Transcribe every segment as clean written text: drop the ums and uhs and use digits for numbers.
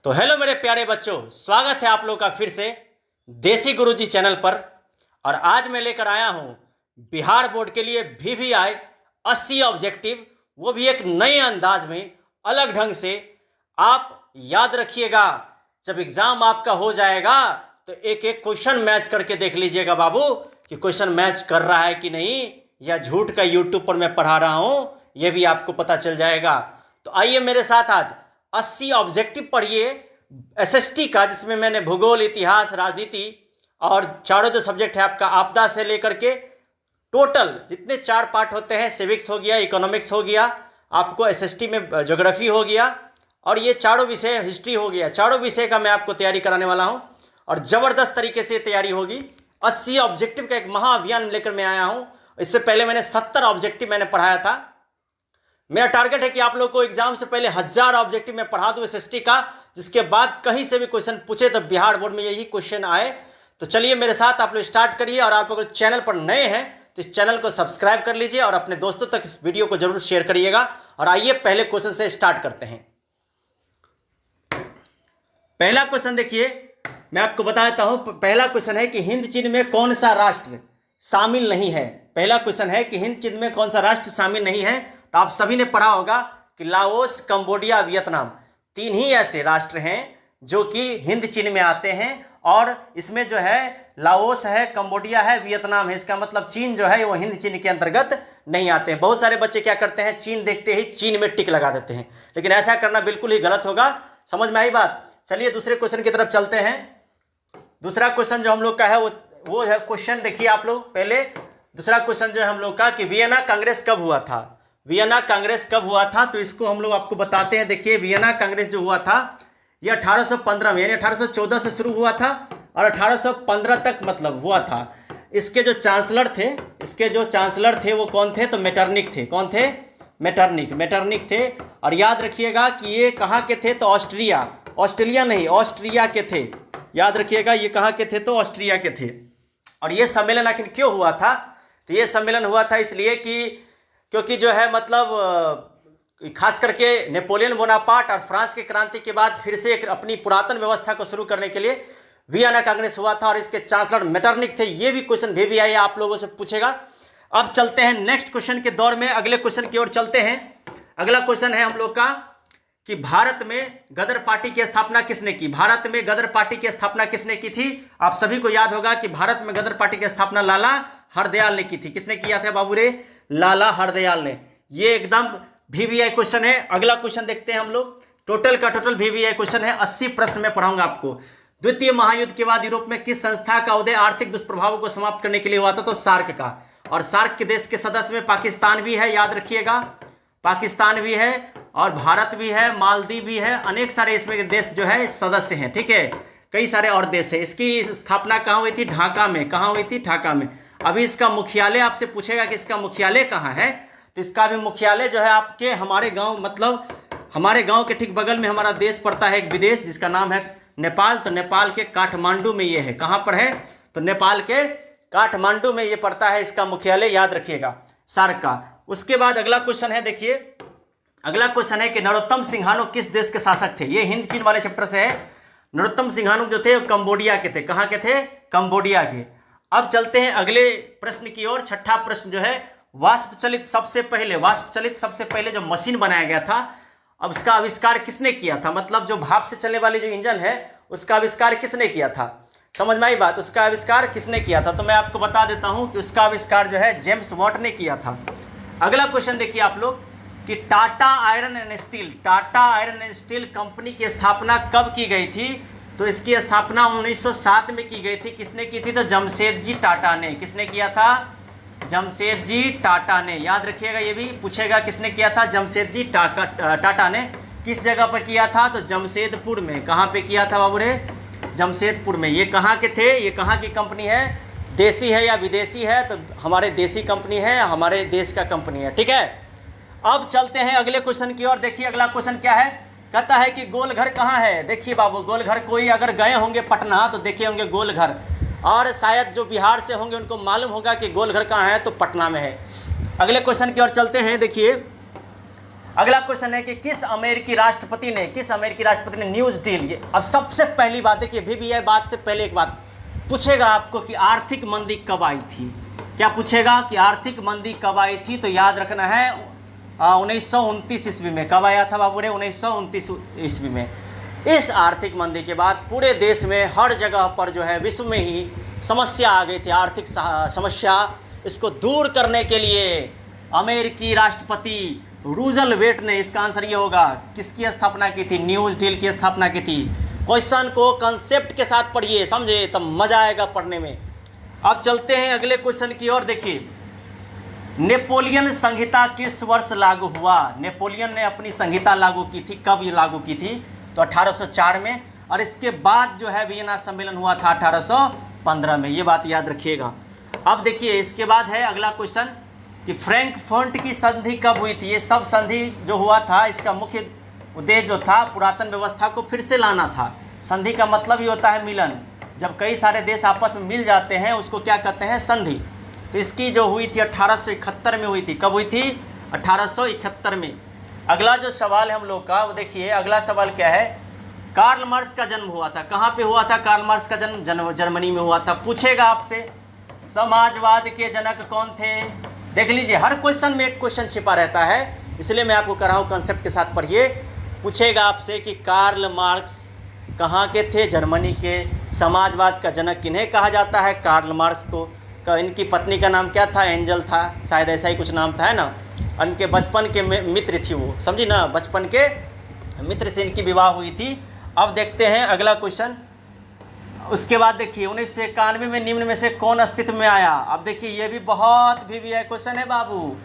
तो हेलो मेरे प्यारे बच्चों, स्वागत है आप लोग का फिर से देसी गुरुजी चैनल पर। और आज मैं लेकर आया हूं बिहार बोर्ड के लिए VVI 80 ऑब्जेक्टिव, वो भी एक नए अंदाज में, अलग ढंग से। आप याद रखिएगा, जब एग्जाम आपका हो जाएगा तो एक एक क्वेश्चन मैच करके देख लीजिएगा बाबू कि क्वेश्चन मैच कर रहा है कि नहीं, या झूठ का यूट्यूब पर मैं पढ़ा रहा हूं, यह भी आपको पता चल जाएगा। तो आइए मेरे साथ आज 80 ऑब्जेक्टिव पढ़िए SST का, जिसमें मैंने भूगोल, इतिहास, राजनीति और चारों जो सब्जेक्ट है आपका, आपदा से लेकर के टोटल जितने 4 पार्ट होते हैं, सिविक्स हो गया, इकोनॉमिक्स हो गया, आपको SST में ज्योग्राफी हो गया, और ये चारों विषय, हिस्ट्री हो गया, चारों विषय का मैं आपको तैयारी कराने वाला हूं। और ज़बरदस्त तरीके से तैयारी होगी। 80 ऑब्जेक्टिव का एक महाअभियान लेकर मैं आया हूं। इससे पहले मैंने 70 ऑब्जेक्टिव मैंने पढ़ाया था। मेरा टारगेट है कि आप लोग को एग्जाम से पहले 1000 ऑब्जेक्टिव में पढ़ा दूं SST का, जिसके बाद कहीं से भी क्वेश्चन पूछे तो बिहार बोर्ड में यही क्वेश्चन आए। तो चलिए मेरे साथ आप लोग स्टार्ट करिए। और आप लोग चैनल पर नए हैं तो इस चैनल को सब्सक्राइब कर लीजिए और अपने दोस्तों तक इस वीडियो को जरूर शेयर करिएगा। और आइए पहले क्वेश्चन से स्टार्ट करते हैं। पहला क्वेश्चन देखिए, मैं आपको बता देता हूं। पहला क्वेश्चन है कि हिंद चिन्ह में कौन सा राष्ट्र शामिल नहीं है। पहला क्वेश्चन है कि हिंद चिन्ह में कौन सा राष्ट्र शामिल नहीं है। तो आप सभी ने पढ़ा होगा कि लाओस, कंबोडिया, वियतनाम, 3 ही ऐसे राष्ट्र हैं जो कि हिंद चिन्ह में आते हैं। और इसमें जो है लाओस है, कंबोडिया है, वियतनाम है। इसका मतलब चीन जो है वो हिंद चिन्ह के अंतर्गत नहीं आते हैं। बहुत सारे बच्चे क्या करते हैं, चीन देखते ही चीन में टिक लगा देते हैं, लेकिन ऐसा करना बिल्कुल ही गलत होगा। समझ में आई बात। चलिए दूसरे क्वेश्चन की तरफ चलते हैं। दूसरा क्वेश्चन जो हम लोग का है वो है, क्वेश्चन देखिए आप लोग पहले। दूसरा क्वेश्चन जो है हम लोग का कि वियना कांग्रेस कब हुआ था। वियना कांग्रेस कब हुआ था, तो इसको हम लोग आपको बताते हैं। देखिए वियना कांग्रेस जो हुआ था ये 1815 में, यानी 1814 से शुरू हुआ था और 1815 तक मतलब हुआ था। इसके जो चांसलर थे वो कौन थे, तो मेटरनिक थे। कौन थे? मेटरनिक थे। और याद रखिएगा कि ये कहाँ के थे, तो ऑस्ट्रेलिया नहीं, ऑस्ट्रिया के थे। याद रखिएगा ये कहाँ के थे, तो ऑस्ट्रिया के थे। और ये सम्मेलन आखिर क्यों हुआ था, तो ये सम्मेलन हुआ था इसलिए कि क्योंकि जो है मतलब खास करके नेपोलियन बोनापार्ट और फ्रांस की क्रांति के बाद फिर से एक अपनी पुरातन व्यवस्था को शुरू करने के लिए वियना कांग्रेस हुआ था। और इसके चांसलर मेटरनिक थे। ये भी क्वेश्चन VVI आप लोगों से पूछेगा। अब चलते हैं नेक्स्ट क्वेश्चन के दौर में, अगले क्वेश्चन की ओर चलते हैं। अगला क्वेश्चन है हम लोग का कि भारत में गदर पार्टी की स्थापना किसने की। भारत में गदर पार्टी की स्थापना किसने की थी। आप सभी को याद होगा कि भारत में गदर पार्टी की स्थापना लाला हरदयाल ने की थी। किसने किया था बाबू रे? लाला हरदयाल ने। ये एकदम VVI क्वेश्चन है। अगला क्वेश्चन देखते हैं हम लोग। टोटल का टोटल VVI क्वेश्चन है, 80 प्रश्न में पढ़ाऊंगा आपको। द्वितीय महायुद्ध के बाद यूरोप में किस संस्था का उदय आर्थिक दुष्प्रभावों को समाप्त करने के लिए हुआ था, तो सार्क का। और सार्क के देश के सदस्य में पाकिस्तान भी है, याद रखिएगा। पाकिस्तान भी है और भारत भी है, मालदीव भी है, अनेक सारे इसमें देश जो है सदस्य हैं। ठीक है, कई सारे और देश है। इसकी स्थापना कहाँ हुई थी? ढाका में। कहाँ हुई थी? ढाका में। अभी इसका मुख्यालय आपसे पूछेगा कि इसका मुख्यालय कहाँ है, तो इसका भी मुख्यालय जो है आपके हमारे गांव, मतलब हमारे गांव के ठीक बगल में हमारा देश पड़ता है, एक विदेश जिसका नाम है नेपाल। तो नेपाल के काठमांडू में ये है। कहाँ पर है? तो नेपाल के काठमांडू में ये पड़ता है इसका मुख्यालय, याद रखिएगा, सार्क का। उसके बाद अगला क्वेश्चन है, देखिए अगला क्वेश्चन है कि नरोत्तम सिंघानिया किस देश के शासक थे। ये हिंद चीन वाले चैप्टर से है। नरोत्तम सिंघानिया जो थे कंबोडिया के थे। कहाँ के थे? कंबोडिया के। अब चलते हैं अगले प्रश्न की ओर। छठा प्रश्न जो है, वाष्प चलित सबसे पहले जो मशीन बनाया गया था, अब उसका आविष्कार किसने किया था। मतलब जो भाप से चलने वाली जो इंजन है उसका आविष्कार किसने किया था। समझ में आई बात। उसका आविष्कार किसने किया था, तो मैं आपको बता देता हूं कि उसका आविष्कार जो है जेम्स वाट ने किया था। अगला क्वेश्चन देखिए आप लोग कि Tata iron and steel company की स्थापना कब की गई थी, तो इसकी स्थापना 1907 में की गई थी। किसने की थी, तो जमशेदजी टाटा ने। किसने किया था? जमशेदजी टाटा ने। याद रखिएगा, ये भी पूछेगा किसने किया था, जमशेदजी टाटा ने। किस जगह पर किया था, तो जमशेदपुर में। कहाँ पे किया था बाबू रे? जमशेदपुर में। ये कहाँ के थे, ये कहाँ की कंपनी है, देसी है या विदेशी है, तो हमारे देसी कंपनी है, हमारे देश का कंपनी है। ठीक है, अब चलते हैं अगले क्वेश्चन की ओर। देखिए अगला क्वेश्चन क्या है, कहता है कि गोलघर कहाँ है। देखिए बाबू, गोलघर कोई अगर गए होंगे पटना तो देखे होंगे गोलघर, और शायद जो बिहार से होंगे उनको मालूम होगा कि गोलघर कहाँ है, तो पटना में है। अगले क्वेश्चन की ओर चलते हैं। देखिए अगला क्वेश्चन है कि किस अमेरिकी राष्ट्रपति ने न्यूज डील, ये अब सबसे पहली बात देखिए, VBI बात से पहले एक बात पूछेगा आपको कि आर्थिक मंदी कब आई थी। क्या पूछेगा कि आर्थिक मंदी कब आई थी, तो याद रखना है 1929 ईस्वी में। कब आया था बाबू रे? 1929 ईस्वी में। इस आर्थिक मंदी के बाद पूरे देश में हर जगह पर जो है विश्व में ही समस्या आ गई थी, आर्थिक समस्या। इसको दूर करने के लिए अमेरिकी राष्ट्रपति रूजवेल्ट ने, इसका आंसर ये होगा, किसकी स्थापना की थी? न्यूज डील की स्थापना की थी। क्वेश्चन को कंसेप्ट के साथ पढ़िए, समझे, तब मजा आएगा पढ़ने में। अब चलते हैं अगले क्वेश्चन की ओर। देखिए, नेपोलियन संहिता किस वर्ष लागू हुआ? नेपोलियन ने अपनी संहिता लागू की थी, कब ये लागू की थी? तो 1804 में। और इसके बाद जो है वियना सम्मेलन हुआ था 1815 में, ये बात याद रखिएगा। अब देखिए, इसके बाद है अगला क्वेश्चन कि फ्रैंकफर्ट की संधि कब हुई थी? ये सब संधि जो हुआ था, इसका मुख्य उद्देश्य जो था पुरातन व्यवस्था को फिर से लाना था। संधि का मतलब ही होता है मिलन। जब कई सारे देश आपस में मिल जाते हैं उसको क्या कहते हैं? संधि। तो इसकी जो हुई थी 1871 में हुई थी। कब हुई थी? 1871 में। अगला जो सवाल है हम लोग का, वो देखिए, अगला सवाल क्या है? कार्ल मार्क्स का जन्म हुआ था, कहाँ पे हुआ था कार्ल मार्क्स का जन्म? जर्मनी में हुआ था। पूछेगा आपसे समाजवाद के जनक कौन थे? देख लीजिए, हर क्वेश्चन में एक क्वेश्चन छिपा रहता है, इसलिए मैं आपको कर रहा हूँ, कंसेप्ट के साथ पढ़िए। पूछेगा आपसे कि कार्ल मार्क्स कहाँ के थे? जर्मनी के। समाजवाद का जनक किन्हें कहा जाता है? कार्ल मार्क्स को। इनकी पत्नी का नाम क्या था? एंजल था, शायद ऐसा ही कुछ नाम था, है ना। इनके बचपन के मित्र थी वो, समझी ना, बचपन के मित्र से इनकी विवाह हुई थी। अब देखते हैं अगला क्वेश्चन। उसके बाद देखिए, 1991 में निम्न में से कौन अस्तित्व में आया? अब देखिए, ये भी बहुत VBI क्वेश्चन है बाबू।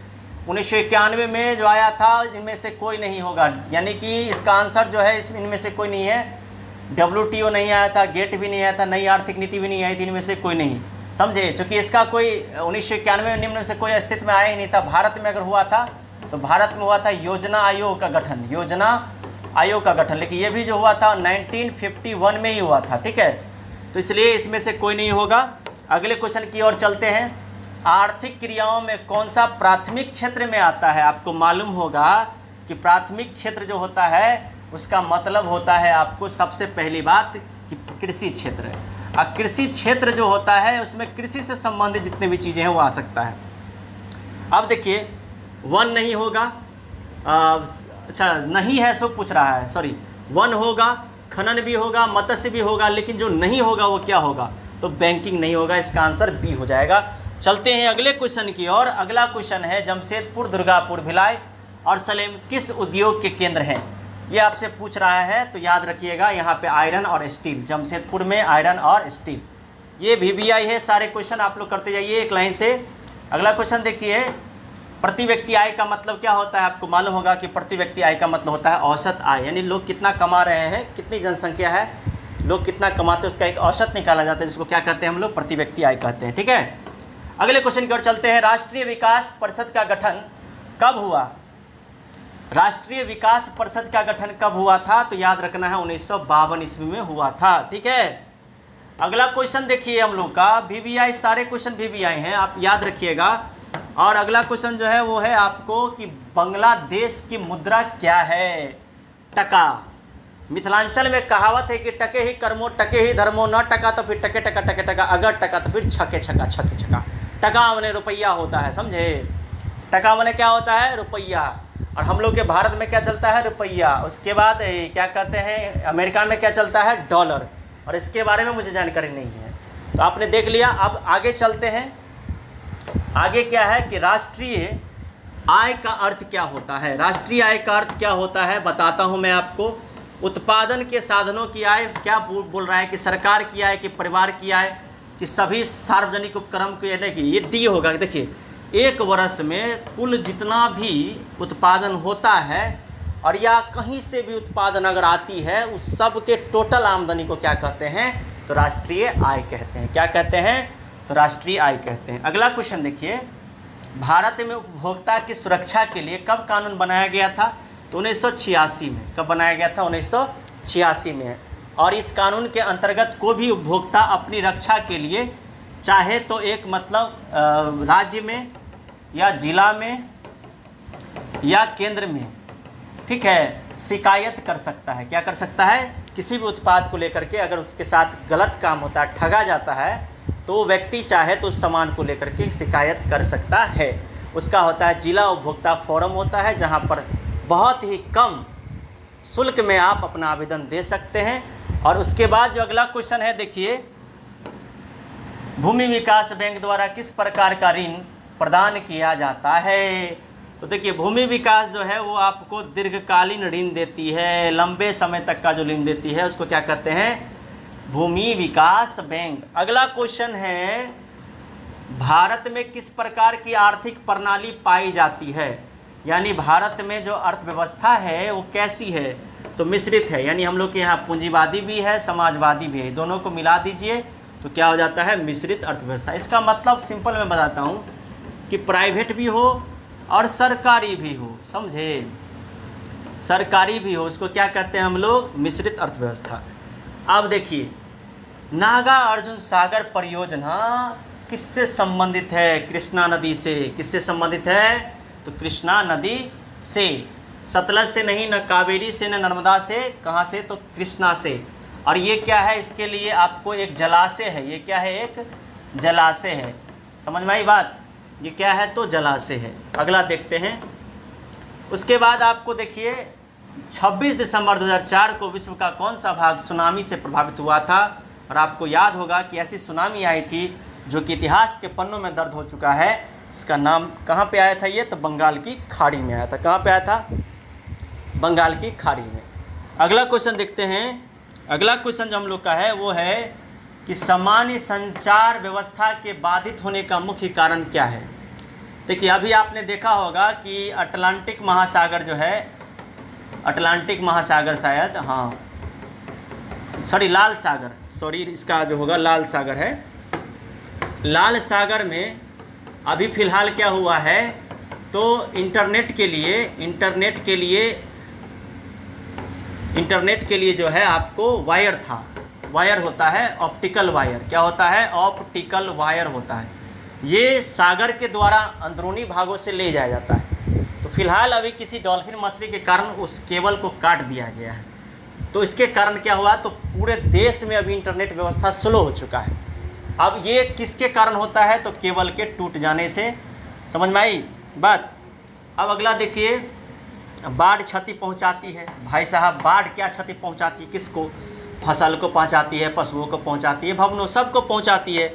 1991 में जो आया था, इनमें से कोई नहीं होगा, यानी कि इसका आंसर जो है इनमें से कोई नहीं है। WTO नहीं आया था, गेट भी नहीं आया था, नई आर्थिक नीति भी नहीं आई थी, इनमें से कोई नहीं, समझे। चूँकि इसका कोई 1991 में निम्न में से कोई अस्तित्व में आया ही नहीं था। भारत में अगर हुआ था तो भारत में हुआ था योजना आयोग का गठन, योजना आयोग का गठन। लेकिन ये भी जो हुआ था 1951 में ही हुआ था, ठीक है। तो इसलिए इसमें से कोई नहीं होगा। अगले क्वेश्चन की ओर चलते हैं। आर्थिक क्रियाओं में कौन सा प्राथमिक क्षेत्र में आता है? आपको मालूम होगा कि प्राथमिक क्षेत्र जो होता है उसका मतलब होता है, आपको सबसे पहली बात, कि कृषि क्षेत्र। और कृषि क्षेत्र जो होता है उसमें कृषि से संबंधित जितनी भी चीज़ें हैं वो आ सकता है। अब देखिए, वन नहीं होगा, अच्छा नहीं है सो पूछ रहा है, सॉरी, वन होगा, खनन भी होगा, मत्स्य भी होगा, लेकिन जो नहीं होगा वो क्या होगा? तो बैंकिंग नहीं होगा। इसका आंसर बी हो जाएगा। चलते हैं अगले क्वेश्चन की ओर। अगला क्वेश्चन है, जमशेदपुर, दुर्गापुर, भिलाई और सलेम किस उद्योग के केंद्र हैं? ये आपसे पूछ रहा है, तो याद रखिएगा, यहाँ पे आयरन और स्टील, जमशेदपुर में आयरन और स्टील। ये VBI है, सारे क्वेश्चन आप लोग करते जाइए एक लाइन से। अगला क्वेश्चन देखिए, प्रति व्यक्ति आय का मतलब क्या होता है? आपको मालूम होगा कि प्रति व्यक्ति आय का मतलब होता है औसत आय, यानी लोग कितना कमा रहे हैं, कितनी जनसंख्या है, लोग कितना कमाते हैं, उसका एक औसत निकाला जाता है, जिसको क्या कहते हैं हम लोग? प्रति व्यक्ति आय कहते हैं, ठीक है। अगले क्वेश्चन की ओर चलते हैं। राष्ट्रीय विकास परिषद का गठन कब हुआ? राष्ट्रीय विकास परिषद का गठन कब हुआ था? तो याद रखना है 1952 ईस्वी में हुआ था, ठीक है। अगला क्वेश्चन देखिए हम लोग का, VBI, सारे क्वेश्चन VBI हैं, आप याद रखिएगा। और अगला क्वेश्चन जो है वो है आपको कि बांग्लादेश की मुद्रा क्या है? टका। मिथिलांचल में कहावत है कि टके ही कर्मो टके ही धर्मो, न टका तो फिर टके टका टके टका, अगर टका तो फिर छके छका छके छका। टका माने रुपया होता है, समझे। टका माने क्या होता है? रुपया। और हम लोग के भारत में क्या चलता है? रुपया। उसके बाद क्या कहते हैं, अमेरिका में क्या चलता है? डॉलर। और इसके बारे में मुझे जानकारी नहीं है, तो आपने देख लिया। अब आगे चलते हैं। आगे क्या है कि राष्ट्रीय आय का अर्थ क्या होता है? राष्ट्रीय आय का अर्थ क्या होता है बताता हूं मैं आपको। उत्पादन के साधनों की आय, क्या बोल रहा है कि सरकार की आय, कि परिवार की आय, कि सभी सार्वजनिक उपक्रम की, यानी कि ये डी होगा। देखिए, एक वर्ष में कुल जितना भी उत्पादन होता है और या कहीं से भी उत्पादन अगर आती है, उस सब के टोटल आमदनी को क्या कहते हैं? तो राष्ट्रीय आय कहते हैं। क्या कहते हैं? तो राष्ट्रीय आय कहते हैं। अगला क्वेश्चन देखिए, भारत में उपभोक्ता की सुरक्षा के लिए कब कानून बनाया गया था? तो 1986 में। कब बनाया गया था? 1986 में। और इस कानून के अंतर्गत कोई भी उपभोक्ता अपनी रक्षा के लिए चाहे तो एक मतलब राज्य में या जिला में या केंद्र में ठीक है, शिकायत कर सकता है। क्या कर सकता है? किसी भी उत्पाद को लेकर के अगर उसके साथ गलत काम होता है, ठगा जाता है, तो वो व्यक्ति चाहे तो उस सामान को लेकर के शिकायत कर सकता है। उसका होता है जिला उपभोक्ता फोरम होता है, जहाँ पर बहुत ही कम शुल्क में आप अपना आवेदन दे सकते हैं। और उसके बाद जो अगला क्वेश्चन है, देखिए, भूमि विकास बैंक द्वारा किस प्रकार का ऋण प्रदान किया जाता है? तो देखिए, भूमि विकास जो है वो आपको दीर्घकालीन ऋण देती है, लंबे समय तक का जो ऋण देती है उसको क्या कहते हैं? भूमि विकास बैंक। अगला क्वेश्चन है, भारत में किस प्रकार की आर्थिक प्रणाली पाई जाती है? यानी भारत में जो अर्थव्यवस्था है वो कैसी है? तो मिश्रित है, यानी हम लोग के यहाँ पूंजीवादी भी है, समाजवादी भी है, दोनों को मिला दीजिए तो क्या हो जाता है? मिश्रित अर्थव्यवस्था। इसका मतलब सिंपल मैं बताता हूँ कि प्राइवेट भी हो और सरकारी भी हो, समझे? सरकारी भी हो, उसको क्या कहते हैं हम लोग? मिश्रित अर्थव्यवस्था। अब देखिए, नागा अर्जुन सागर परियोजना किससे संबंधित है? कृष्णा नदी से। किससे संबंधित है? तो कृष्णा नदी से। सतलज से नहीं, न कावेरी से, न नर्मदा से। कहाँ से? तो कृष्णा से। और ये क्या है? इसके लिए आपको एक जलाशय है। ये क्या है? एक जलाशय है। समझ में आई बात? ये क्या है? तो जलाशय है। अगला देखते हैं। उसके बाद आपको देखिए, 26 दिसंबर 2004 को विश्व का कौन सा भाग सुनामी से प्रभावित हुआ था? और आपको याद होगा कि ऐसी सुनामी आई थी जो कि इतिहास के पन्नों में दर्ज हो चुका है। इसका नाम कहाँ पे आया था? ये तो बंगाल की खाड़ी में आया था। कहाँ पे आया था? बंगाल की खाड़ी में। अगला क्वेश्चन देखते हैं। अगला क्वेश्चन जो हम लोग का है वो है कि सामान्य संचार व्यवस्था के बाधित होने का मुख्य कारण क्या है? देखिए, अभी आपने देखा होगा कि अटलांटिक महासागर जो है, अटलांटिक महासागर शायद, हाँ सॉरी लाल सागर, सॉरी इसका जो होगा लाल सागर है। लाल सागर में अभी फ़िलहाल क्या हुआ है? तो इंटरनेट के लिए जो है आपको वायर था। वायर होता है ऑप्टिकल वायर। क्या होता है? ऑप्टिकल वायर होता है। ये सागर के द्वारा अंदरूनी भागों से ले जाया जाता है। तो फिलहाल अभी किसी डॉल्फिन मछली के कारण उस केबल को काट दिया गया है। तो इसके कारण क्या हुआ? तो पूरे देश में अभी इंटरनेट व्यवस्था स्लो हो चुका है। अब ये किसके कारण होता है? तो केबल के टूट जाने से। समझ में आई बात? अब अगला देखिए, बाढ़ क्षति पहुंचाती है। भाई साहब, बाढ़ क्या क्षति पहुंचाती है? किसको? फसल को पहुंचाती है, पशुओं को पहुंचाती है, भवनों सबको पहुंचाती है।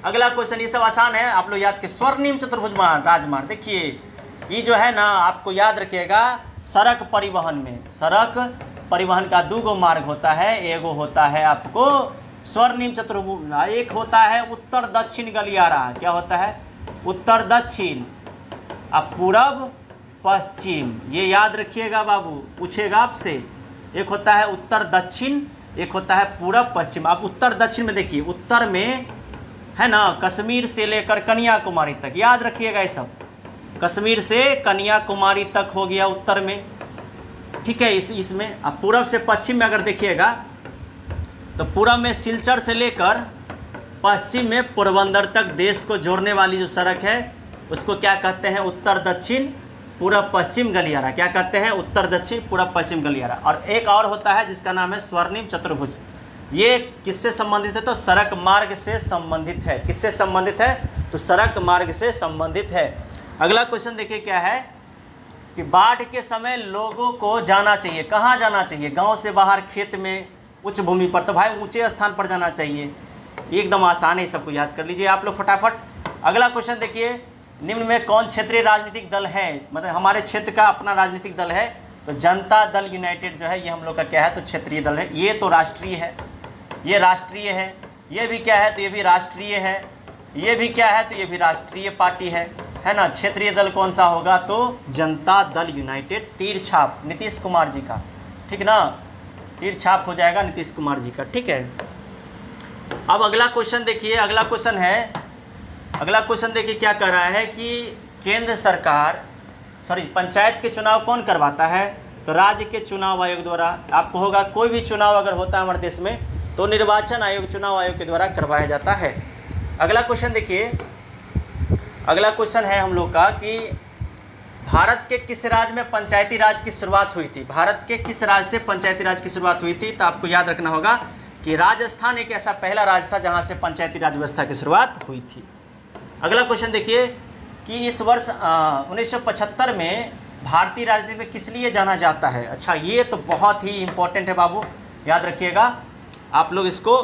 अगला क्वेश्चन, ये सब आसान है, आप लोग याद के। स्वर्णिम चतुर्भुज राजमार्ग, देखिए ये जो है ना, आपको याद रखिएगा, सड़क परिवहन में, सड़क परिवहन का 2 मार्ग होता है। एगो होता है आपको स्वर्णिम चतुर्भुज, एक होता है उत्तर दक्षिण गलियारा। क्या होता है? उत्तर दक्षिण, अब पूरब पश्चिम। ये याद रखिएगा बाबू, पूछेगा आपसे। एक होता है उत्तर दक्षिण, एक होता है पूरब पश्चिम। आप उत्तर दक्षिण में देखिए, उत्तर में है ना कश्मीर से लेकर कन्याकुमारी तक, याद रखिएगा ये सब। कश्मीर से कन्याकुमारी तक हो गया उत्तर में, ठीक है। इसमें अब पूरब से पश्चिम में अगर देखिएगा तो पूरब में सिलचर से लेकर पश्चिम में पोरबंदर तक देश को जोड़ने वाली जो सड़क है उसको क्या कहते हैं? उत्तर दक्षिण पूरब पश्चिम गलियारा। क्या कहते हैं? उत्तर दक्षिण पूरब पश्चिम गलियारा। और एक और होता है जिसका नाम है स्वर्णिम चतुर्भुज। ये किससे संबंधित है? तो सड़क मार्ग से संबंधित है। किससे संबंधित है? तो सड़क मार्ग से संबंधित है। अगला क्वेश्चन देखिए क्या है कि बाढ़ के समय लोगों को जाना चाहिए, कहाँ जाना चाहिए? गांव से बाहर, खेत में, उच्च भूमि पर। तो भाई ऊंचे स्थान पर जाना चाहिए। एकदम आसान है, सबको याद कर लीजिए आप लोग फटाफट। अगला क्वेश्चन देखिए, निम्न में कौन क्षेत्रीय राजनीतिक दल है? मतलब हमारे क्षेत्र का अपना राजनीतिक दल है। तो जनता दल यूनाइटेड जो है ये हम लोग का क्या है? तो क्षेत्रीय दल है। ये तो राष्ट्रीय है, ये राष्ट्रीय है। ये भी क्या है? तो ये भी राष्ट्रीय है। ये भी क्या है? तो ये भी राष्ट्रीय पार्टी है ना। क्षेत्रीय दल कौन सा होगा? तो जनता दल यूनाइटेड। तीर छाप नीतीश कुमार जी का, ठीक ना, तीर छाप हो जाएगा नीतीश कुमार जी का, ठीक है। अब अगला क्वेश्चन देखिए, अगला क्वेश्चन देखिए क्या कर रहा है कि केंद्र सरकार पंचायत के चुनाव कौन करवाता है? तो राज्य के चुनाव आयोग द्वारा। आपको होगा कोई भी चुनाव अगर होता है हमारे देश में तो निर्वाचन आयोग, चुनाव आयोग के द्वारा करवाया जाता है। अगला क्वेश्चन देखिए, अगला क्वेश्चन है हम लोग का कि भारत के किस राज्य में पंचायती राज की शुरुआत हुई थी? भारत के किस राज्य से पंचायती राज की शुरुआत हुई थी? तो आपको याद रखना होगा कि राजस्थान एक ऐसा पहला राज्य था जहां से पंचायती राज व्यवस्था की शुरुआत हुई थी। अगला क्वेश्चन देखिए कि इस वर्ष 1975 में भारतीय राजनीति में किस लिए जाना जाता है? अच्छा, ये तो बहुत ही इंपॉर्टेंट है बाबू, याद रखिएगा आप लोग इसको,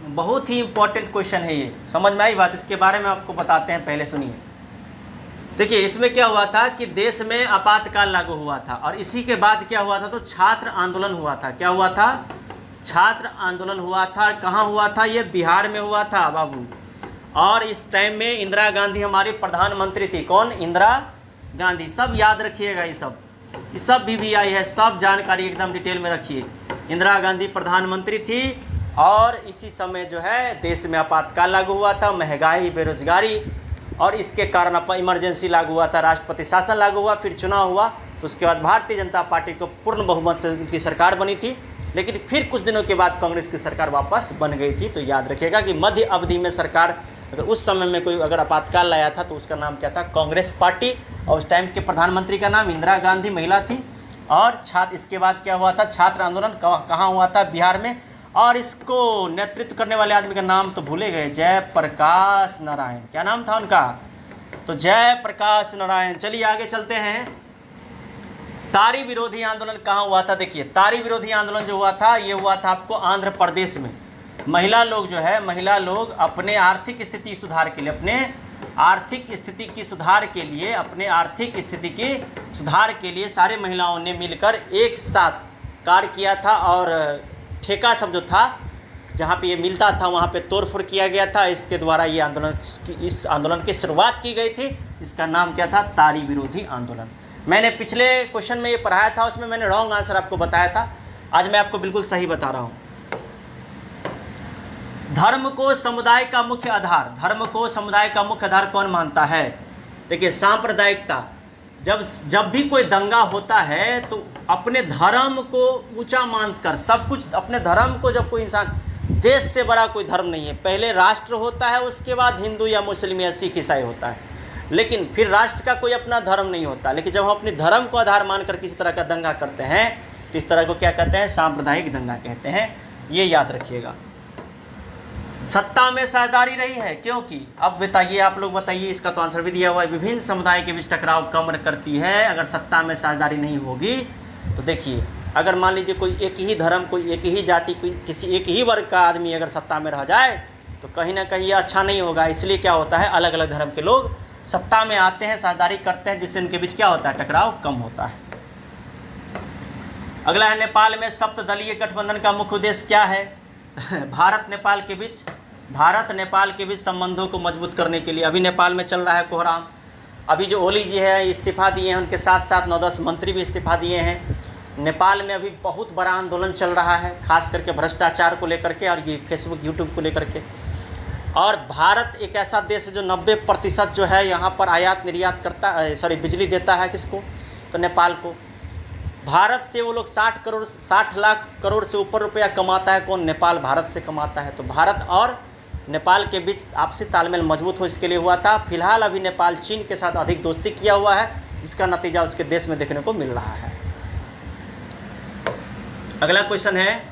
बहुत ही इंपॉर्टेंट क्वेश्चन है ये, समझ में आई बात? इसके बारे में आपको बताते हैं, पहले सुनिए। देखिए इसमें क्या हुआ था कि देश में आपातकाल लागू हुआ था और इसी के बाद क्या हुआ था, तो छात्र आंदोलन हुआ था। क्या हुआ था? छात्र आंदोलन हुआ था। कहाँ हुआ था? ये बिहार में हुआ था बाबू। और इस टाइम में इंदिरा गांधी हमारी प्रधानमंत्री थी। कौन? इंदिरा गांधी। सब याद रखिएगा, ये सब भी आई है, सब जानकारी एकदम डिटेल में रखिए। इंदिरा गांधी प्रधानमंत्री थी और इसी समय जो है देश में आपातकाल लागू हुआ था, महंगाई, बेरोजगारी, और इसके कारण इमरजेंसी लागू हुआ था, राष्ट्रपति शासन लागू हुआ, फिर चुनाव हुआ। तो उसके बाद भारतीय जनता पार्टी को पूर्ण बहुमत से उनकी सरकार बनी थी, लेकिन फिर कुछ दिनों के बाद कांग्रेस की सरकार वापस बन गई थी। तो याद रखिएगा कि मध्य अवधि में सरकार, अगर उस समय में कोई अगर आपातकाल लाया था तो उसका नाम क्या था? कांग्रेस पार्टी। और उस टाइम के प्रधानमंत्री का नाम इंदिरा गांधी महिला थी। और इसके बाद क्या हुआ था? छात्र आंदोलन कहाँ हुआ था? बिहार में। और इसको नेतृत्व करने वाले आदमी का नाम तो भूले गए, जयप्रकाश नारायण। क्या नाम था उनका? तो जयप्रकाश नारायण। चलिए आगे चलते हैं। तारी विरोधी आंदोलन कहाँ हुआ था? देखिए तारी विरोधी आंदोलन जो हुआ था, ये हुआ था आपको आंध्र प्रदेश में। महिला लोग जो है, महिला लोग अपने आर्थिक स्थिति सुधार के लिए, अपने आर्थिक स्थिति की सुधार के लिए, अपने आर्थिक स्थिति की सुधार के लिए सारे महिलाओं ने मिलकर एक साथ कार्य किया था। और ठेका सब जो था, जहाँ पे ये मिलता था वहाँ पे तोड़फोड़ किया गया था। इसके द्वारा ये इस आंदोलन की शुरुआत की गई थी। इसका नाम क्या था? तारी विरोधी आंदोलन। मैंने पिछले क्वेश्चन में ये पढ़ाया था, उसमें मैंने रॉन्ग आंसर आपको बताया था, आज मैं आपको बिल्कुल सही बता रहा हूँ। धर्म को समुदाय का मुख्य आधार, धर्म को समुदाय का मुख्य आधार कौन मानता है? देखिए सांप्रदायिकता। जब भी कोई दंगा होता है तो अपने धर्म को ऊंचा मानकर, सब कुछ अपने धर्म को, जब कोई इंसान, देश से बड़ा कोई धर्म नहीं है, पहले राष्ट्र होता है, उसके बाद हिंदू या मुस्लिम या सिख ईसाई होता है, लेकिन फिर राष्ट्र का कोई अपना धर्म नहीं होता। लेकिन जब हम अपने धर्म को आधार मानकर किसी तरह का दंगा करते हैं तो इस तरह को क्या कहते हैं? सांप्रदायिक दंगा कहते हैं। ये याद रखिएगा। सत्ता में साझेदारी रही है, क्योंकि अब बताइए, आप लोग बताइए, इसका तो आंसर भी दिया हुआ है। विभिन्न समुदाय के बीच टकराव कम करती है अगर सत्ता में साझेदारी नहीं होगी। तो देखिए अगर मान लीजिए कोई एक ही धर्म, कोई एक ही जाति, कोई किसी एक ही वर्ग का आदमी अगर सत्ता में रह जाए तो कहीं ना कहीं ये अच्छा नहीं होगा। इसलिए क्या होता है, अलग अलग धर्म के लोग सत्ता में आते हैं, साझेदारी करते हैं, जिससे उनके बीच क्या होता है? टकराव कम होता है। अगला है, नेपाल में सप्तदलीय गठबंधन का मुख्य उद्देश्य क्या है? भारत नेपाल के बीच संबंधों को मजबूत करने के लिए। अभी नेपाल में चल रहा है कोहराम। अभी जो ओली जी है इस्तीफा दिए हैं, उनके साथ साथ 9-10 मंत्री भी इस्तीफा दिए हैं। नेपाल में अभी बहुत बड़ा आंदोलन चल रहा है, खास करके भ्रष्टाचार को लेकर के और ये फेसबुक यूट्यूब को लेकर के। और भारत एक ऐसा देश है जो 90% जो है यहाँ पर आयात निर्यात करता है, बिजली देता है किसको? तो नेपाल को। भारत से वो लोग 60 लाख करोड़ से ऊपर रुपया कमाता है। कौन? नेपाल भारत से कमाता है। तो भारत और नेपाल के बीच आपसी तालमेल मजबूत हो, इसके लिए हुआ था। फिलहाल अभी नेपाल चीन के साथ अधिक दोस्ती किया हुआ है, जिसका नतीजा उसके देश में देखने को मिल रहा है। अगला क्वेश्चन है,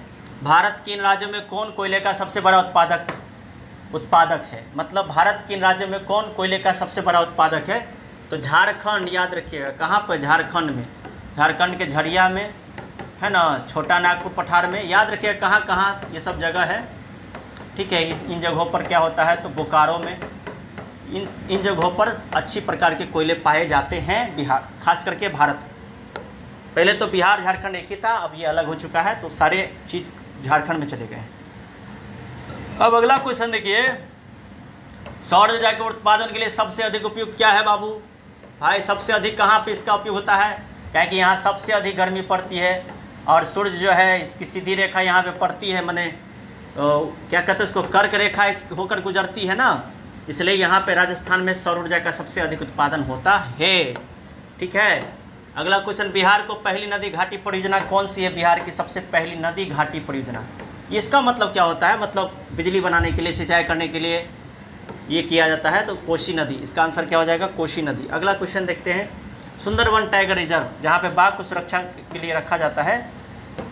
भारत किन राज्यों में कौन कोयले का सबसे बड़ा उत्पादक है? मतलब भारत किन राज्यों में कौन कोयले का सबसे बड़ा उत्पादक है? तो झारखंड। याद रखिएगा। कहाँ पर? झारखंड में। झारखंड के झरिया में है ना, छोटा नागपुर पठार में। याद रखिएगा कहाँ कहाँ ये सब जगह है, ठीक है। इन जगहों पर क्या होता है, तो बोकारो में इन जगहों पर अच्छी प्रकार के कोयले पाए जाते हैं। बिहार, खास करके भारत, पहले तो बिहार झारखंड एक ही था, अब ये अलग हो चुका है, तो सारे चीज़ झारखंड में चले गए। अब अगला क्वेश्चन देखिए, सौर ऊर्जा के उत्पादन के लिए सबसे अधिक उपयुक्त क्या है बाबू? भाई सबसे अधिक कहाँ पे इसका उपयोग होता है? क्या कि यहाँ सबसे अधिक गर्मी पड़ती है और सूर्य जो है इसकी सीधी रेखा यहाँ पे पड़ती है, माने क्या कहते हैं उसको, कर्क रेखा इस होकर गुजरती है ना, इसलिए यहाँ पे राजस्थान में सौर ऊर्जा का सबसे अधिक उत्पादन होता है। ठीक है। अगला क्वेश्चन, बिहार को पहली नदी घाटी परियोजना कौन सी है? बिहार की सबसे पहली नदी घाटी परियोजना, इसका मतलब क्या होता है? मतलब बिजली बनाने के लिए, सिंचाई करने के लिए ये किया जाता है, तो कोसी नदी। इसका आंसर क्या हो जाएगा? कोसी नदी। अगला क्वेश्चन देखते हैं, सुंदरवन टाइगर रिजर्व, जहाँ पे बाघ को सुरक्षा के लिए रखा जाता है।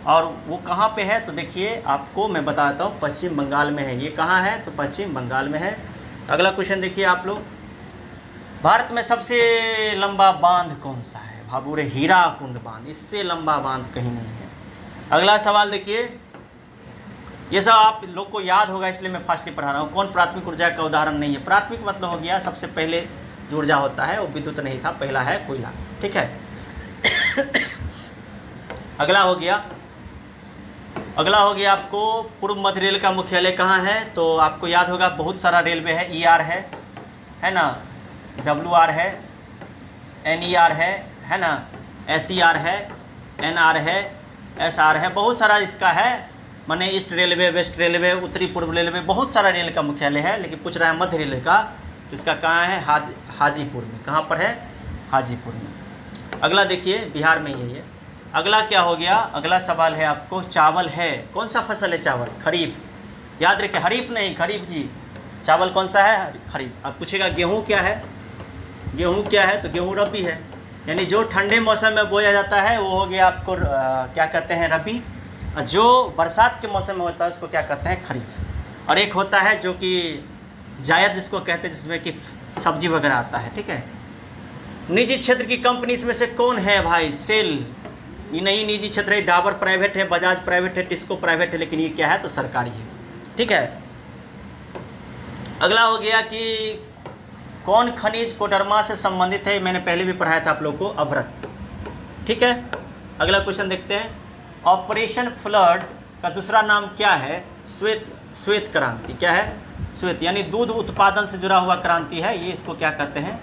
और वो कहाँ पे है तो देखिए आपको मैं बताता हूँ, पश्चिम बंगाल में है। ये कहाँ है तो पश्चिम बंगाल में है। अगला क्वेश्चन देखिए आप लोग, भारत में सबसे लंबा बांध कौन सा है? भाभूरे हीराकुंड बांध, इससे लंबा बांध कहीं नहीं है। अगला सवाल देखिए, ये सब आप लोग को याद होगा इसलिए मैं फास्टली पढ़ा रहा हूँ। कौन प्राथमिक ऊर्जा का उदाहरण नहीं है? प्राथमिक मतलब हो गया सबसे पहले जो ऊर्जा होता है वो विद्युत नहीं था, पहला है कोयला, ठीक है। अगला हो गया आपको पूर्व मध्य रेल का मुख्यालय कहाँ है? तो आपको याद होगा बहुत सारा रेलवे है। ER है ना, WR है, NER है ना, SER है, NR है, SR है, बहुत सारा इसका है। माने ईस्ट रेलवे, वेस्ट रेलवे, उत्तरी पूर्व रेलवे, बहुत सारा रेल का मुख्यालय है। लेकिन पूछ रहा है मध्य रेलवे का, तो इसका कहाँ है? हाजीपुर में। कहाँ पर है? हाजीपुर में। अगला देखिए, बिहार में ही है। अगला क्या हो गया? अगला सवाल है आपको, चावल है, कौन सा फसल है? चावल खरीफ, याद रखिए, हरीफ नहीं, खरीफ जी। चावल कौन सा है? खरीफ। अब पूछेगा गेहूँ क्या है? गेहूँ क्या है? तो गेहूँ रबी है, यानी जो ठंडे मौसम में बोया जाता है वो हो गया आपको क्या कहते हैं? रबी। और जो बरसात के मौसम में होता है उसको क्या कहते हैं? खरीफ। और एक होता है जो कि जायद जिसको कहते हैं, जिसमें कि सब्जी वगैरह आता है, ठीक है। निजी क्षेत्र की कंपनी इसमें से कौन है भाई? सेल। ये नहीं निजी क्षेत्र है, डाबर प्राइवेट है, बजाज प्राइवेट है, टिस्को प्राइवेट है, लेकिन ये क्या है तो सरकारी है, ठीक है। अगला हो गया कि कौन खनिज कोडरमा से संबंधित है? मैंने पहले भी पढ़ाया था आप लोग को, अभ्रक, ठीक है। अगला क्वेश्चन देखते हैं, ऑपरेशन फ्लड का दूसरा नाम क्या है? श्वेत क्रांति। क्या है? श्वेत, यानी दूध उत्पादन से जुड़ा हुआ क्रांति है ये, इसको क्या कहते हैं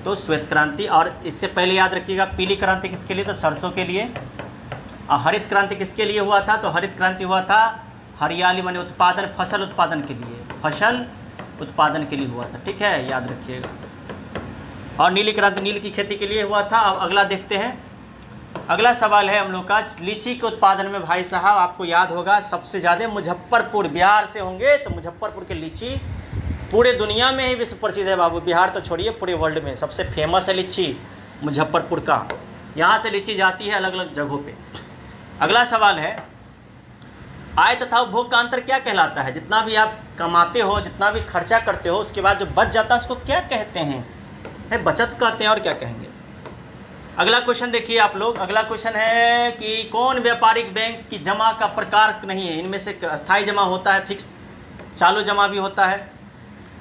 तो श्वेत क्रांति। और इससे पहले याद रखिएगा, पीली क्रांति किसके लिए? तो सरसों के लिए। और हरित क्रांति किसके लिए हुआ था? तो हरित क्रांति हुआ था हरियाली माने उत्पादन, फसल उत्पादन के लिए, फसल उत्पादन के लिए हुआ था, ठीक है, याद रखिएगा। और नीली क्रांति नील की खेती के लिए हुआ था। अब अगला देखते हैं, अगला सवाल है हम लोग का, लीची के उत्पादन में भाई साहब आपको याद होगा सबसे ज़्यादा मुजफ्फरपुर, बिहार से होंगे तो मुजफ्फरपुर के लीची पूरे दुनिया में ही विश्व प्रसिद्ध है बाबू। बिहार तो छोड़िए, पूरे वर्ल्ड में सबसे फेमस है लीची मुजफ्फरपुर का। यहाँ से लीची जाती है अलग अलग जगहों पे। अगला सवाल है, आय तथा उपभोग का अंतर क्या कहलाता है? जितना भी आप कमाते हो, जितना भी खर्चा करते हो, उसके बाद जो बच जाता है उसको क्या कहते हैं? बचत कहते हैं, और क्या कहेंगे। अगला क्वेश्चन देखिए आप लोग, अगला क्वेश्चन है कि कौन व्यापारिक बैंक की जमा का प्रकार नहीं है? इनमें से अस्थायी जमा होता है, फिक्स चालू जमा भी होता है,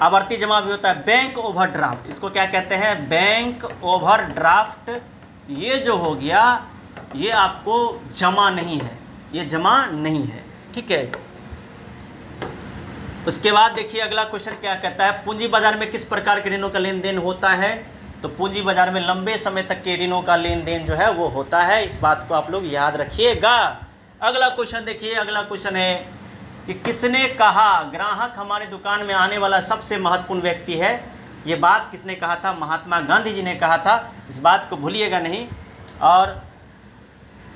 आवर्ती जमा भी होता है। बैंक ओवरड्राफ्ट, इसको क्या कहते हैं? Bank overdraft. ये जो हो गया ये आपको जमा नहीं है, ये जमा नहीं है, ठीक है। उसके बाद देखिए अगला क्वेश्चन क्या कहता है, पूंजी बाजार में किस प्रकार के ऋणों का लेन देन होता है? तो पूंजी बाजार में लंबे समय तक के ऋणों का लेन देन जो है वो होता है, इस बात को आप लोग याद रखिएगा। अगला क्वेश्चन देखिए, अगला क्वेश्चन है कि किसने कहा ग्राहक हमारे दुकान में आने वाला सबसे महत्वपूर्ण व्यक्ति है? ये बात किसने कहा था? महात्मा गांधी जी ने कहा था, इस बात को भूलिएगा नहीं। और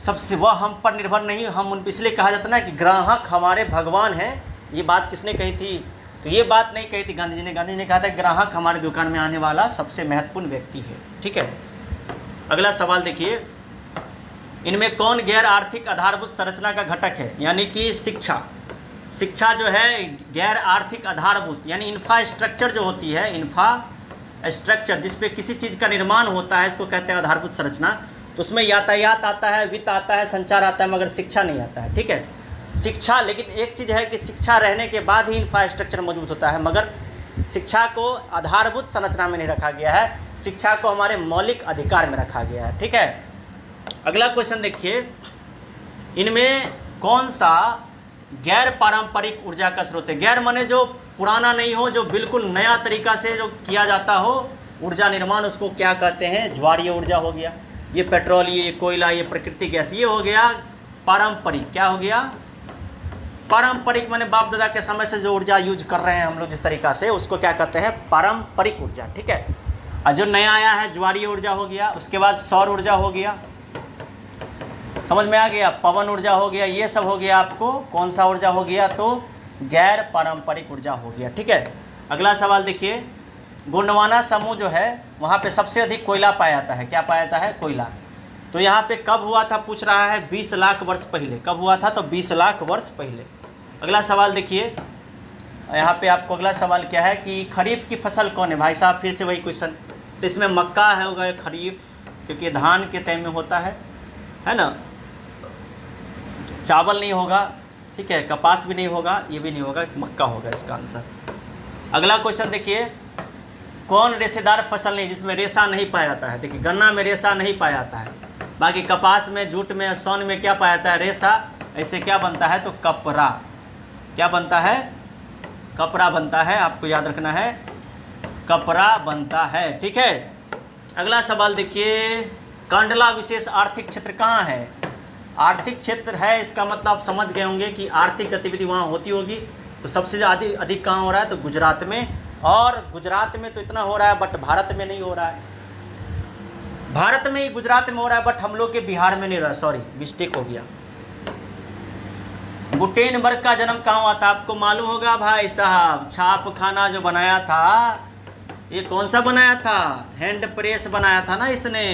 सबसे वह हम पर निर्भर नहीं, हम उन, इसलिए कहा जाता ना कि ग्राहक हमारे भगवान हैं। ये बात किसने कही थी? तो ये बात नहीं कही थी गांधी जी ने। गांधी जी ने कहा था ग्राहक हमारे दुकान में आने वाला सबसे महत्वपूर्ण व्यक्ति है, ठीक है। अगला सवाल देखिए, इनमें कौन गैर आर्थिक आधारभूत संरचना का घटक है? यानी कि शिक्षा। शिक्षा जो है गैर आर्थिक आधारभूत, यानी इंफ्रास्ट्रक्चर जो होती है, इंफ्रास्ट्रक्चर जिस पे किसी चीज़ का निर्माण होता है, इसको कहते हैं आधारभूत संरचना। तो उसमें यातायात आता है, वित्त आता है, संचार आता है, मगर शिक्षा नहीं आता है, ठीक है। शिक्षा, लेकिन एक चीज़ है कि शिक्षा रहने के बाद ही इंफ्रास्ट्रक्चर मजबूत होता है, मगर शिक्षा को आधारभूत संरचना में नहीं रखा गया है, शिक्षा को हमारे मौलिक अधिकार में रखा गया है, ठीक है। अगला क्वेश्चन देखिए, इनमें कौन सा गैर पारंपरिक ऊर्जा का स्रोत है? गैर माने जो पुराना नहीं हो, जो बिल्कुल नया तरीका से जो किया जाता हो ऊर्जा निर्माण, उसको क्या कहते हैं? ज्वारीय ऊर्जा हो गया। ये पेट्रोल, ये कोयला, ये प्राकृतिक गैस, ये हो गया पारंपरिक। क्या हो गया? पारंपरिक माने बाप दादा के समय से जो ऊर्जा यूज कर रहे हैं हम लोग जिस तरीका से, उसको क्या कहते हैं? पारंपरिक ऊर्जा, ठीक है। और जो नया आया है ज्वारीय ऊर्जा हो गया, उसके बाद सौर ऊर्जा हो गया, समझ में आ गया, पवन ऊर्जा हो गया, ये सब हो गया आपको कौन सा ऊर्जा हो गया? तो गैर पारंपरिक ऊर्जा हो गया, ठीक है। अगला सवाल देखिए, गोंडवाना समूह जो है वहाँ पे सबसे अधिक कोयला पाया जाता है। क्या पाया जाता है? कोयला। तो यहाँ पे कब हुआ था पूछ रहा है, 20 लाख वर्ष पहले। कब हुआ था? तो 20 लाख वर्ष पहले। अगला सवाल देखिए, यहाँ पे आपको अगला सवाल क्या है कि खरीफ की फसल कौन है? भाई साहब फिर से वही क्वेश्चन। तो इसमें मक्का है होगा खरीफ, क्योंकि धान के टाइम में होता है ना। चावल नहीं होगा, ठीक है, कपास भी नहीं होगा, ये भी नहीं होगा, मक्का होगा इसका आंसर। अगला क्वेश्चन देखिए, कौन रेशेदार फसल नहीं जिसमें रेशा नहीं पाया जाता है? देखिए गन्ना में रेशा नहीं पाया जाता है, बाकी कपास में, जूट में, सोन में क्या पाया जाता है? रेशा। ऐसे क्या बनता है? तो कपड़ा। क्या बनता है? कपड़ा बनता है, आपको याद रखना है, कपड़ा बनता है, ठीक है। अगला सवाल देखिए, कांडला विशेष आर्थिक क्षेत्र कहाँ है? आर्थिक क्षेत्र है, इसका मतलब आप समझ गए होंगे कि आर्थिक गतिविधि वहाँ होती होगी। तो सबसे ज़्यादा अधिक कहाँ हो रहा है? तो गुजरात में। और गुजरात में तो इतना हो रहा है, बट भारत में नहीं हो रहा है। भारत में ही गुजरात में हो रहा है, बट हम लोग के बिहार में नहीं हो रहा। सॉरी, मिस्टेक हो गया। गुटेनबर्ग का जन्म कहाँ हुआ था? आपको मालूम होगा भाई साहब, छाप खाना जो बनाया था, ये कौन सा बनाया था? हैंड प्रेस बनाया था ना इसने।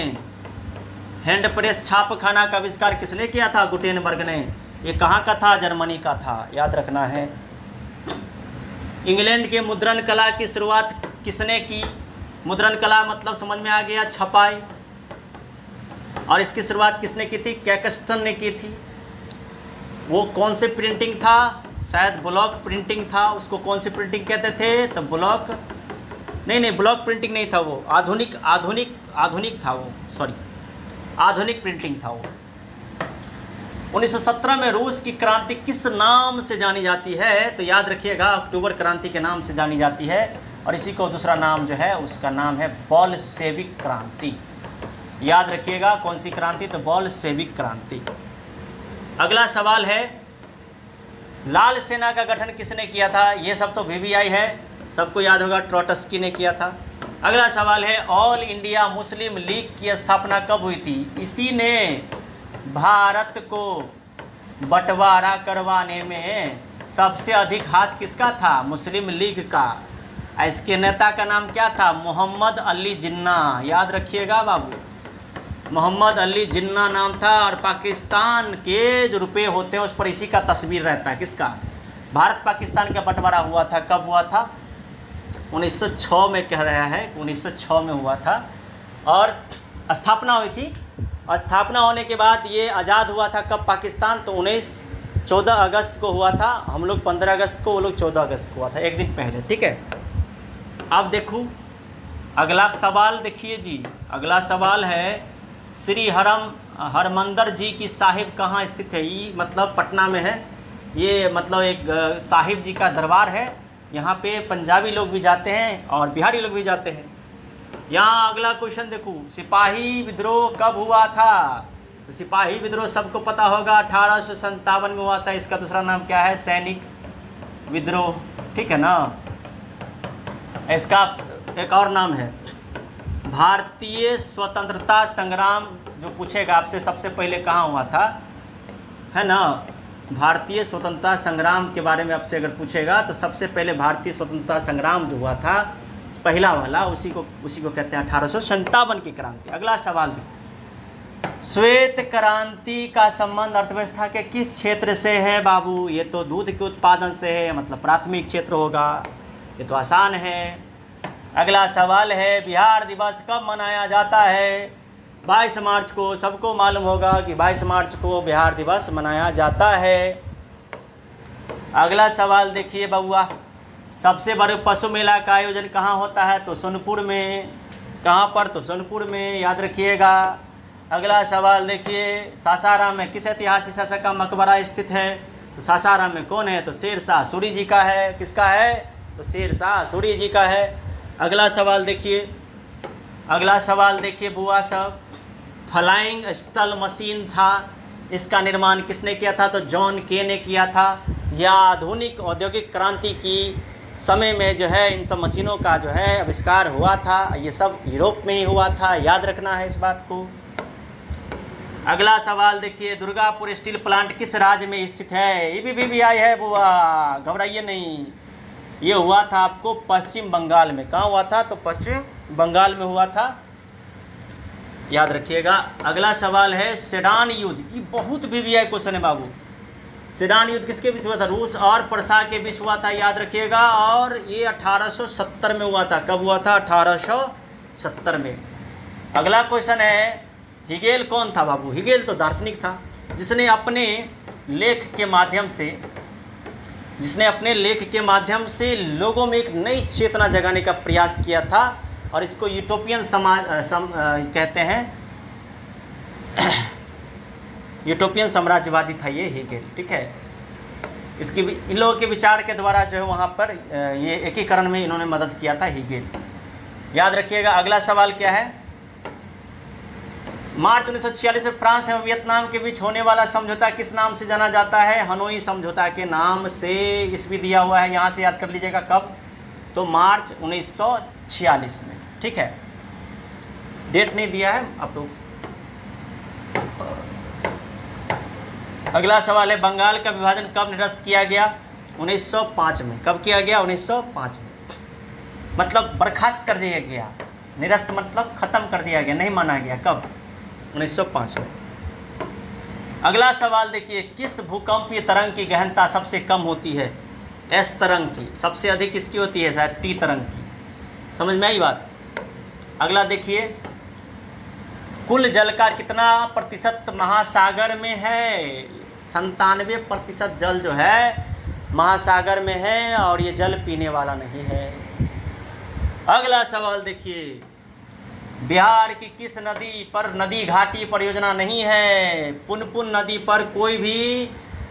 हैंड प्रेस छाप खाना का आविष्कार किसने किया था? गुटेनबर्ग ने। ये कहाँ का था? जर्मनी का था, याद रखना है। इंग्लैंड के मुद्रण कला की शुरुआत किसने की? मुद्रण कला मतलब समझ में आ गया, छपाई। और इसकी शुरुआत किसने की थी? कैक्सटन ने की थी। वो कौन से प्रिंटिंग था? शायद ब्लॉक प्रिंटिंग था। उसको कौन सी प्रिंटिंग कहते थे? तो ब्लॉक नहीं, ब्लॉक प्रिंटिंग नहीं था वो, आधुनिक था वो, सॉरी, आधुनिक प्रिंटिंग था वो। 1917 में रूस की क्रांति किस नाम से जानी जाती है? तो याद रखिएगा, अक्टूबर क्रांति के नाम से जानी जाती है। और इसी को दूसरा नाम जो है उसका नाम है बोल्शेविक क्रांति। याद रखिएगा कौन सी क्रांति? तो बोल्शेविक क्रांति। अगला सवाल है, लाल सेना का गठन किसने किया था? ये सब तो वीवीआई है, सबको याद होगा, ट्रोट्स्की ने किया था। अगला सवाल है, ऑल इंडिया मुस्लिम लीग की स्थापना कब हुई थी? इसी ने भारत को बंटवारा करवाने में सबसे अधिक हाथ किसका था? मुस्लिम लीग का। इसके नेता का नाम क्या था? मोहम्मद अली जिन्ना। याद रखिएगा बाबू, मोहम्मद अली जिन्ना नाम था। और पाकिस्तान के जो रुपए होते हैं उस पर इसी का तस्वीर रहता है। किसका? भारत पाकिस्तान का बंटवारा हुआ था, कब हुआ था? 1906 में कह रहा है, 1906 में हुआ था। और स्थापना हुई थी। और स्थापना होने के बाद ये आज़ाद हुआ था कब पाकिस्तान? तो 14 अगस्त को हुआ था। हम लोग 15 अगस्त को, वो लोग 14 अगस्त को हुआ था, एक दिन पहले, ठीक है। अब देखो अगला सवाल देखिए जी। अगला सवाल है, श्री हरमंदर जी की साहिब कहाँ स्थित है? ये मतलब पटना में है। ये मतलब एक साहिब जी का दरबार है। यहाँ पे पंजाबी लोग भी जाते हैं और बिहारी लोग भी जाते हैं। यहाँ अगला क्वेश्चन देखो, सिपाही विद्रोह कब हुआ था? तो सिपाही विद्रोह सबको पता होगा, 1857 में हुआ था। इसका दूसरा नाम क्या है? सैनिक विद्रोह, ठीक है ना। इसका एक और नाम है भारतीय स्वतंत्रता संग्राम। जो पूछेगा आपसे सबसे पहले कहाँ हुआ था, है ना, भारतीय स्वतंत्रता संग्राम के बारे में आपसे अगर पूछेगा तो सबसे पहले भारतीय स्वतंत्रता संग्राम जो हुआ था पहला वाला, उसी को कहते हैं 1857 की क्रांति। अगला सवाल देखिए, श्वेत क्रांति का संबंध अर्थव्यवस्था के किस क्षेत्र से है बाबू? ये तो दूध के उत्पादन से है, मतलब प्राथमिक क्षेत्र होगा, ये तो आसान है। अगला सवाल है, बिहार दिवस कब मनाया जाता है? 22 मार्च को। सबको मालूम होगा कि 22 मार्च को बिहार दिवस मनाया जाता है। अगला सवाल देखिए बउआ, सबसे बड़े पशु मेला का आयोजन कहाँ होता है? तो सोनपुर में। कहाँ पर? तो सोनपुर में, याद रखिएगा। अगला सवाल देखिए, सासाराम में किस ऐतिहासिक शासक का मकबरा स्थित है? तो सासाराम में कौन है? तो शेरशाह सूरी जी का है। किसका है? तो शेरशाह सूरी जी का है। अगला सवाल देखिए, अगला सवाल देखिए बुआ साहब, फ्लाइंग स्थल मशीन था, इसका निर्माण किसने किया था? तो जॉन के ने किया था। यह आधुनिक औद्योगिक क्रांति की समय में जो है इन सब मशीनों का जो है आविष्कार हुआ था। ये सब यूरोप में ही हुआ था, याद रखना है इस बात को। अगला सवाल देखिए, दुर्गापुर स्टील प्लांट किस राज्य में स्थित है? ये भी आई है बुआ, घबराइए नहीं। ये हुआ था आपको पश्चिम बंगाल में। कहाँ हुआ था? तो पश्चिम बंगाल में हुआ था, याद रखिएगा। अगला सवाल है सेडान युद्ध। ये बहुत वीवीआई क्वेश्चन है बाबू। सेडान युद्ध किसके बीच हुआ था? रूस और प्रसा के बीच हुआ था, याद रखिएगा। और ये 1870 में हुआ था। कब हुआ था? 1870 में। अगला क्वेश्चन है हिगेल कौन था बाबू? हिगेल तो दार्शनिक था, जिसने अपने लेख के माध्यम से लोगों में एक नई चेतना जगाने का प्रयास किया था, और इसको यूटोपियन कहते हैं। यूटोपियन साम्राज्यवादी था ये हिगेल, ठीक है। इसकी इन लोगों के विचार के द्वारा जो है वहाँ पर ये एकीकरण में इन्होंने मदद किया था हिगेल, याद रखिएगा। अगला सवाल क्या है? मार्च 1946 में फ्रांस एवं वियतनाम के बीच होने वाला समझौता किस नाम से जाना जाता है? हनोई समझौता के नाम से ईस्वी दिया हुआ है, यहाँ से याद कर लीजिएगा। कब? तो मार्च 1946 में, ठीक है। डेट नहीं दिया है आप लोग। अगला सवाल है बंगाल का विभाजन कब निरस्त किया गया? 1905 में। कब किया गया? 1905 में। मतलब बर्खास्त कर दिया गया, निरस्त मतलब खत्म कर दिया गया, नहीं माना गया। कब? 1905 में। अगला सवाल देखिए, किस भूकंपीय तरंग की गहनता सबसे कम होती है? एस तरंग की। सबसे अधिक किसकी होती है? शायद टी तरंग की। समझ में आई बात? अगला देखिए, कुल जल का कितना प्रतिशत महासागर में है? 97% जल जो है महासागर में है, और ये जल पीने वाला नहीं है। अगला सवाल देखिए, बिहार की किस नदी पर नदी घाटी परियोजना नहीं है? पुनपुन नदी पर कोई भी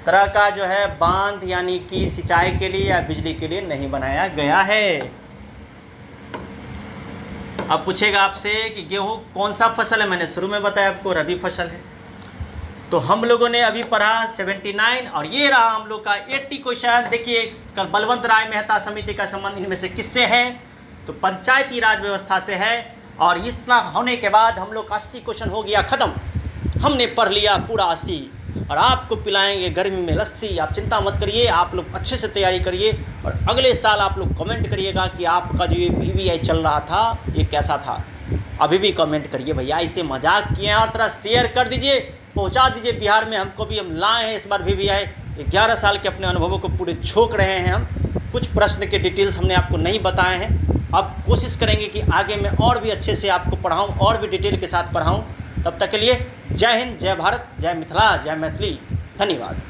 तरह का जो है बांध यानी कि सिंचाई के लिए या बिजली के लिए नहीं बनाया गया है। अब पूछेगा आपसे कि गेहूं कौन सा फसल है? मैंने शुरू में बताया आपको, रबी फसल है। तो हम लोगों ने अभी पढ़ा 79, और ये रहा हम लोग का 80 क्वेश्चन। देखिए, कल बलवंत राय मेहता समिति का संबंध इनमें से किससे है? तो पंचायती राज व्यवस्था से है। और इतना होने के बाद हम लोग का 80 क्वेश्चन हो गया ख़त्म। हमने पढ़ लिया पूरा 80, और आपको पिलाएंगे गर्मी में लस्सी। आप चिंता मत करिए, आप लोग अच्छे से तैयारी करिए, और अगले साल आप लोग कमेंट करिएगा कि आपका जो ये वीवीआई चल रहा था ये कैसा था। अभी भी कमेंट करिए भैया, इसे मजाक किए हैं, और थोड़ा शेयर कर दीजिए, पहुंचा दीजिए बिहार में। हमको भी, हम लाए हैं इस बार वीवीआई। 11 साल के अपने अनुभवों को पूरे छोक रहे हैं हम। कुछ प्रश्न के डिटेल्स हमने आपको नहीं बताए हैं। अब कोशिश करेंगे कि आगे मैं और भी अच्छे से आपको पढ़ाऊँ, और भी डिटेल के साथ पढ़ाऊँ। तब तक के लिए जय हिंद, जय भारत, जय मिथिला, जय मैथिली। धन्यवाद।